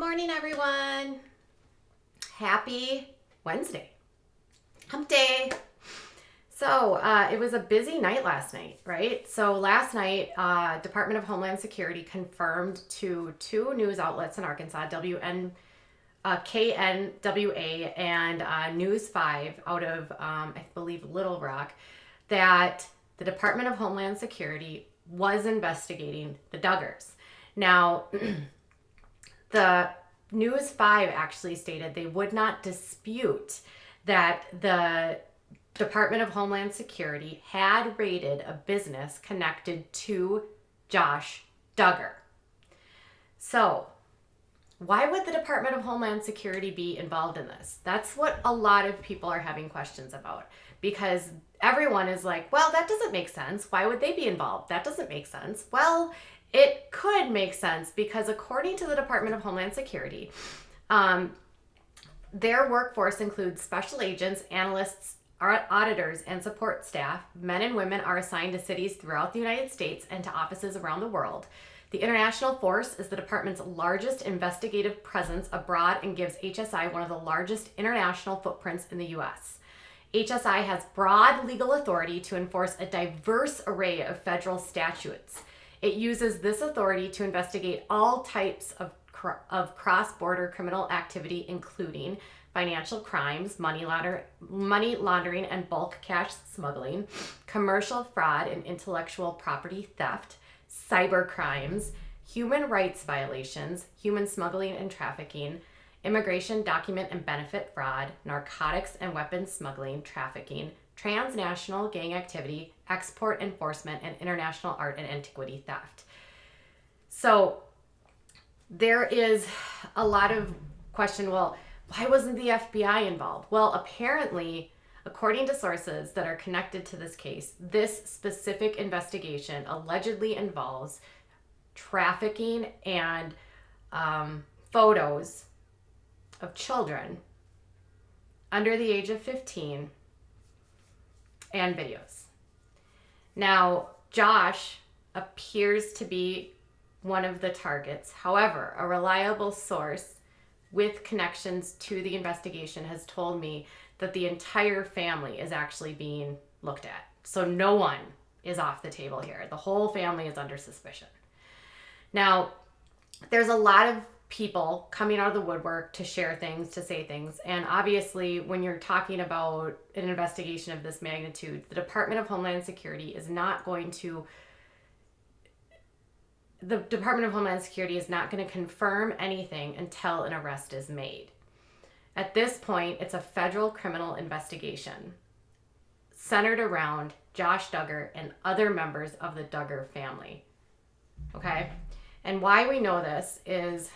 morning, everyone. Happy Wednesday. Hump day. So it was a busy night last night, right? So last night, Department of Homeland Security confirmed to two news outlets in Arkansas, KNWA and News 5 out of, I believe, Little Rock, that the Department of Homeland Security was investigating the Duggars. Now, the News 5 actually stated they would not dispute that the Department of Homeland Security had raided a business connected to Josh Duggar. So, why would the Department of Homeland Security be involved in this? That's what a lot of people are having questions about, because everyone is like, well, that doesn't make sense. Why would they be involved? That doesn't make sense. Well, it could make sense because according to the Department of Homeland Security, their workforce includes special agents, analysts, auditors, and support staff. Men and women are assigned to cities throughout the United States and to offices around the world. The international force is the department's largest investigative presence abroad and gives HSI one of the largest international footprints in the U.S. HSI has broad legal authority to enforce a diverse array of federal statutes. It uses this authority to investigate all types of cross-border criminal activity, including financial crimes, money laundering and bulk cash smuggling, commercial fraud and intellectual property theft, cyber crimes, human rights violations, human smuggling and trafficking, immigration document and benefit fraud, narcotics and weapons smuggling, trafficking, transnational gang activity, export enforcement, and international art and antiquity theft. So there is a lot of question, well, why wasn't the FBI involved? Well, apparently, according to sources that are connected to this case, this specific investigation allegedly involves trafficking and photos of children under the age of 15 and videos. Now, Josh appears to be one of the targets. However, a reliable source with connections to the investigation has told me that the entire family is actually being looked at. So no one is off the table here. The whole family is under suspicion. Now, there's a lot of people coming out of the woodwork to share things, to say things. And obviously, when you're talking about an investigation of this magnitude, the Department of Homeland Security is not going to confirm anything until an arrest is made. At this point, it's a federal criminal investigation centered around Josh Duggar and other members of the Duggar family. Okay? And why we know this is,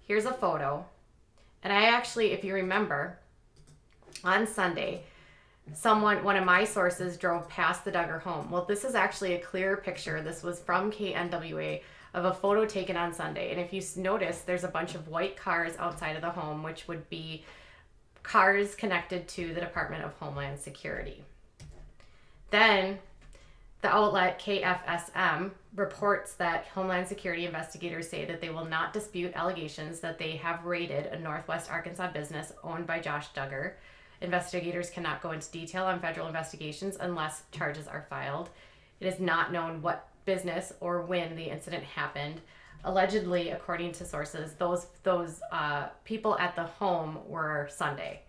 here's a photo. And I actually, if you remember, on Sunday, one of my sources drove past the Duggar home. Well, this is actually a clear picture. This was from KNWA of a photo taken on Sunday. And if you notice, there's a bunch of white cars outside of the home, which would be cars connected to the Department of Homeland Security. Then the outlet KFSM reports that Homeland Security investigators say that they will not dispute allegations that they have raided a Northwest Arkansas business owned by Josh Duggar. Investigators cannot go into detail on federal investigations unless charges are filed. It is not known what business or when the incident happened. Allegedly, according to sources, those people at the home were Sunday.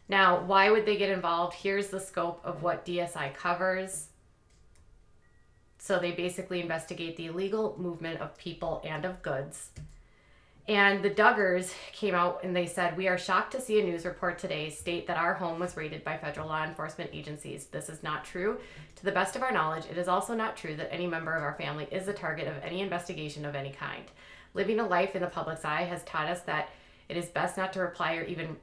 Now, why would they get involved? Here's the scope of what DSI covers. So they basically investigate the illegal movement of people and of goods. And the Duggars came out and they said, "We are shocked to see a news report today state that our home was raided by federal law enforcement agencies. This is not true. To the best of our knowledge, it is also not true that any member of our family is the target of any investigation of any kind. Living a life in the public's eye has taught us that it is best not to reply or even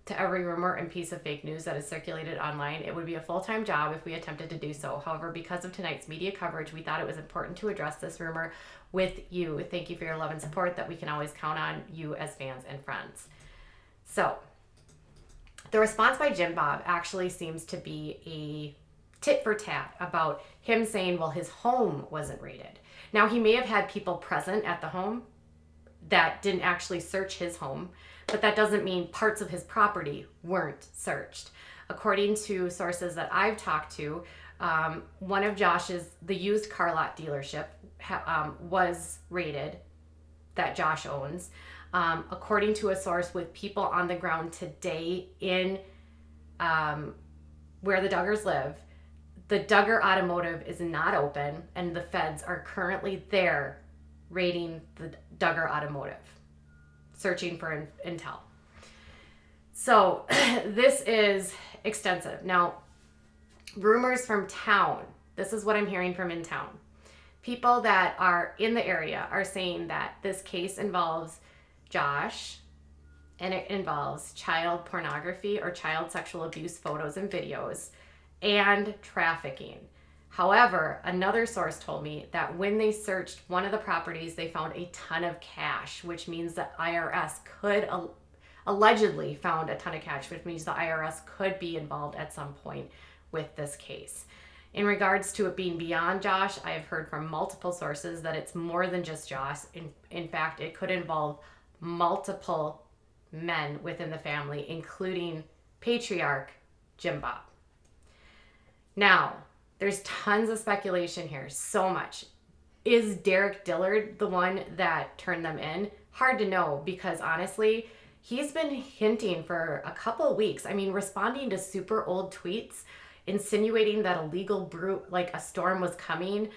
to every rumor and piece of fake news that is circulated online. It would be a full-time job if we attempted to do so. However, because of tonight's media coverage, we thought it was important to address this rumor with you. Thank you for your love and support that we can always count on you as fans and friends." So the response by Jim Bob actually seems to be a tit for tat about him saying, well, his home wasn't raided. Now, he may have had people present at the home, that didn't actually search his home, but that doesn't mean parts of his property weren't searched. According to sources that I've talked to, one of the used car lot dealership was raided, that Josh owns. According to a source with people on the ground today in where the Duggars live, the Duggar Automotive is not open, and the feds are currently there raiding the Duggar Automotive, searching for intel. So this is extensive. Now, rumors from town, this is what I'm hearing from in town. People that are in the area are saying that this case involves Josh, and it involves child pornography or child sexual abuse photos and videos and trafficking. However, another source told me that when they searched one of the properties, they found a ton of cash, which means the IRS could allegedly found a ton of cash, which means the IRS could be involved at some point with this case. In regards to it being beyond Josh, I have heard from multiple sources that it's more than just Josh. In fact, it could involve multiple men within the family, including patriarch Jim Bob. Now, there's tons of speculation here, so much. Is Derek Dillard the one that turned them in? Hard to know, because honestly, he's been hinting for a couple of weeks. I mean, responding to super old tweets, insinuating that a storm was coming,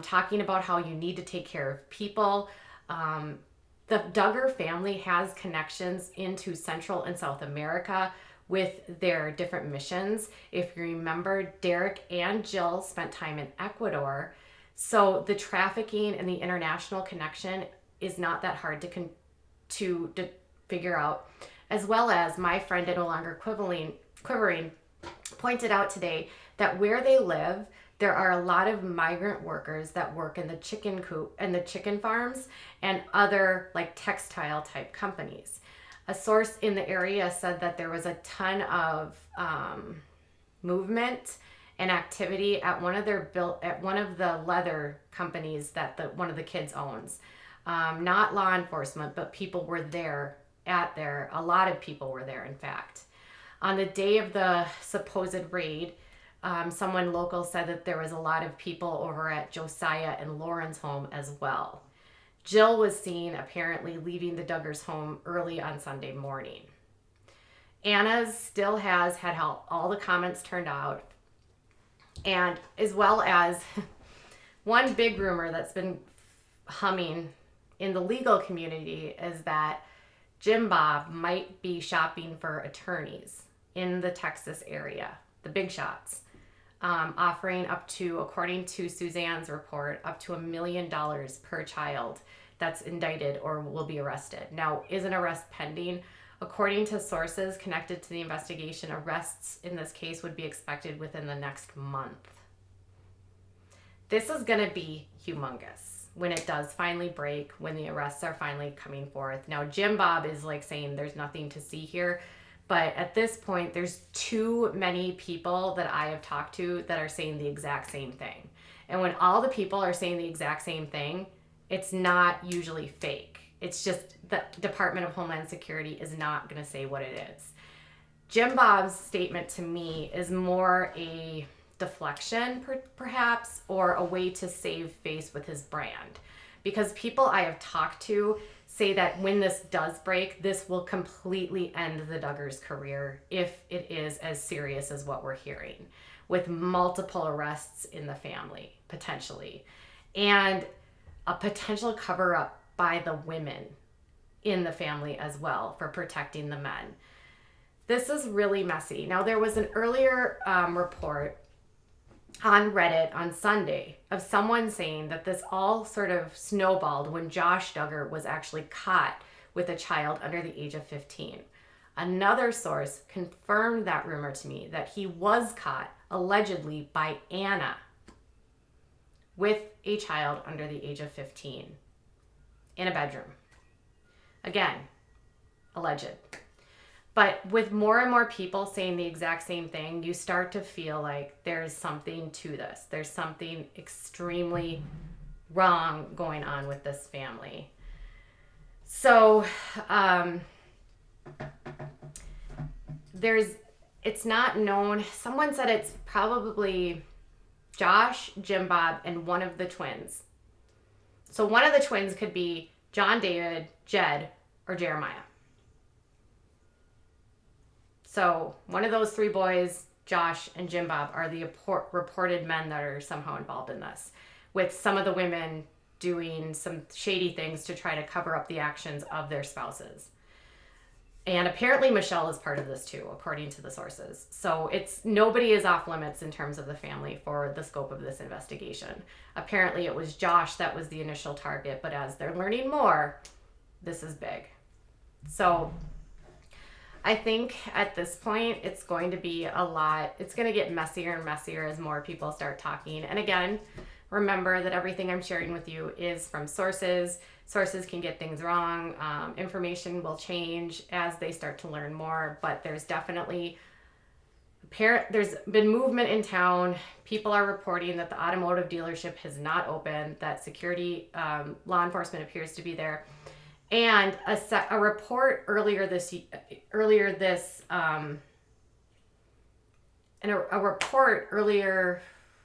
talking about how you need to take care of people. The Duggar family has connections into Central and South America with their different missions. If you remember, Derek and Jill spent time in Ecuador. So the trafficking and the international connection is not that hard to figure out. As well as my friend at No Longer Quivering pointed out today that where they live, there are a lot of migrant workers that work in the chicken coop and the chicken farms and other like textile type companies. A source in the area said that there was a ton of movement and activity at one of the leather companies that one of the kids owns. Not law enforcement, but people were there a lot of people were there, in fact. On the day of the supposed raid, someone local said that there was a lot of people over at Josiah and Lauren's home as well. Jill was seen apparently leaving the Duggars' home early on Sunday morning. Anna's still has had all the comments turned out, and as well as one big rumor that's been humming in the legal community is that Jim Bob might be shopping for attorneys in the Texas area, the big shots, offering up to, according to Suzanne's report, up to $1 million per child that's indicted or will be arrested. Now, is an arrest pending? According to sources connected to the investigation, arrests in this case would be expected within the next month. This is going to be humongous when it does finally break, when the arrests are finally coming forth. Now, Jim Bob is like saying there's nothing to see here, but at this point, there's too many people that I have talked to that are saying the exact same thing. And when all the people are saying the exact same thing, it's not usually fake. It's just the Department of Homeland Security is not going to say what it is. Jim Bob's statement to me is more a deflection, perhaps, or a way to save face with his brand. Because people I have talked to say that when this does break, this will completely end the Duggars' career if it is as serious as what we're hearing, with multiple arrests in the family, potentially, and a potential cover-up by the women in the family as well for protecting the men. This is really messy. Now, there was an earlier report on Reddit on Sunday of someone saying that this all sort of snowballed when Josh Duggar was actually caught with a child under the age of 15. Another source confirmed that rumor to me, that he was caught allegedly by Anna with a child under the age of 15 in a bedroom. Again, alleged. But with more and more people saying the exact same thing, you start to feel like there's something to this. There's something extremely wrong going on with this family. So it's not known. Someone said it's probably Josh, Jim Bob, and one of the twins. So one of the twins could be John David, Jed, or Jeremiah. So one of those three boys, Josh and Jim Bob, are the reported men that are somehow involved in this, with some of the women doing some shady things to try to cover up the actions of their spouses. And apparently Michelle is part of this too, according to the sources. So nobody is off limits in terms of the family for the scope of this investigation. Apparently it was Josh that was the initial target, but as they're learning more, this is big. So I think at this point, it's going to be a lot. It's going to get messier and messier as more people start talking. And again, remember that everything I'm sharing with you is from sources. Sources can get things wrong. Information will change as they start to learn more, but there's definitely there's been movement in town. People are reporting that the automotive dealership has not opened, that security, law enforcement appears to be there. And a report earlier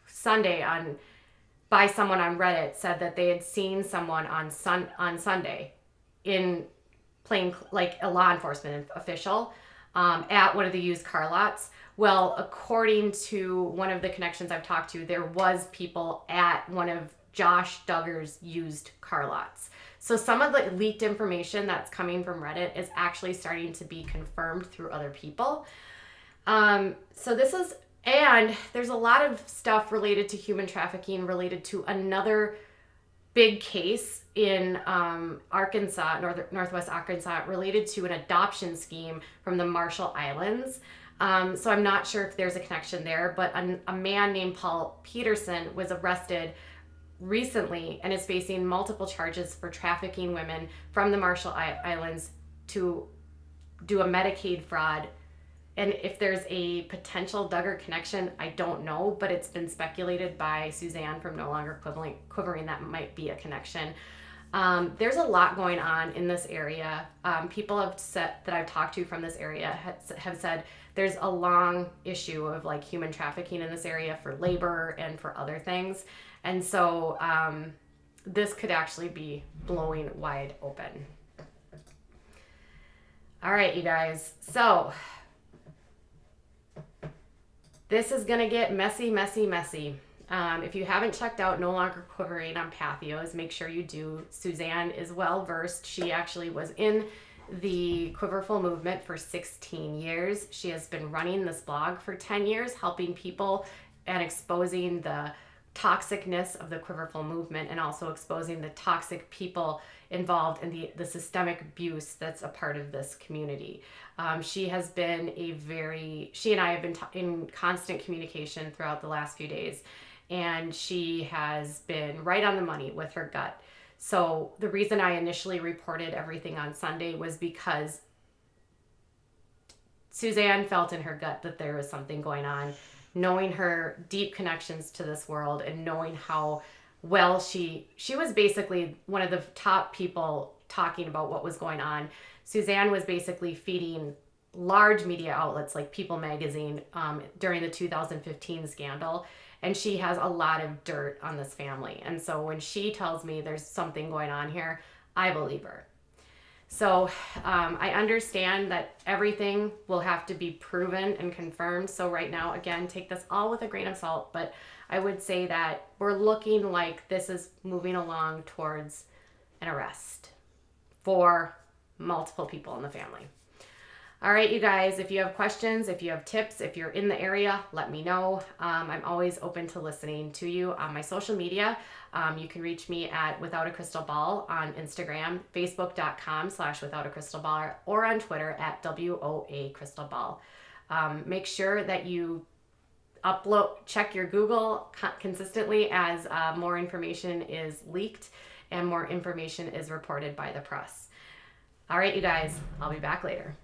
Sunday by someone on Reddit said that they had seen someone on Sunday in plain, like a law enforcement official, at one of the used car lots. Well, according to one of the connections I've talked to, there was people at one of Josh Duggar's used car lots. So some of the leaked information that's coming from Reddit is actually starting to be confirmed through other people. And there's a lot of stuff related to human trafficking, related to another big case in Arkansas, Northwest Arkansas, related to an adoption scheme from the Marshall Islands. So I'm not sure if there's a connection there, but a man named Paul Peterson was arrested recently and is facing multiple charges for trafficking women from the Marshall Islands to do a Medicaid fraud. And if there's a potential Duggar connection, I don't know, but it's been speculated by Suzanne from No Longer Quivering that might be a connection. There's a lot going on in this area. People that I've talked to from this area have said there's a long issue of like human trafficking in this area for labor and for other things. And so this could actually be blowing wide open. All right, you guys. So this is going to get messy, messy, messy. If you haven't checked out No Longer Quivering on Pathios, make sure you do. Suzanne is well versed. She actually was in the Quiverful movement for 16 years. She has been running this blog for 10 years, helping people and exposing the toxicness of the Quiverful movement and also exposing the toxic people involved in the systemic abuse that's a part of this community. She and I have been in constant communication throughout the last few days, and she has been right on the money with her gut. So the reason I initially reported everything on Sunday was because Suzanne felt in her gut that there was something going on, knowing her deep connections to this world and knowing how well she was basically one of the top people talking about what was going on. Suzanne was basically feeding large media outlets like People Magazine during the 2015 scandal, and she has a lot of dirt on this family. And so when she tells me there's something going on here, I believe her. So I understand that everything will have to be proven and confirmed. So right now, again, take this all with a grain of salt, but I would say that we're looking like this is moving along towards an arrest for multiple people in the family. All right, you guys, if you have questions, if you have tips, if you're in the area, let me know. I'm always open to listening to you on my social media. You can reach me at Without a Crystal Ball on Instagram, facebook.com/withoutacrystalball, or on Twitter at WOA Crystal Ball. Make sure that you check your Google consistently as more information is leaked and more information is reported by the press. All right, you guys, I'll be back later.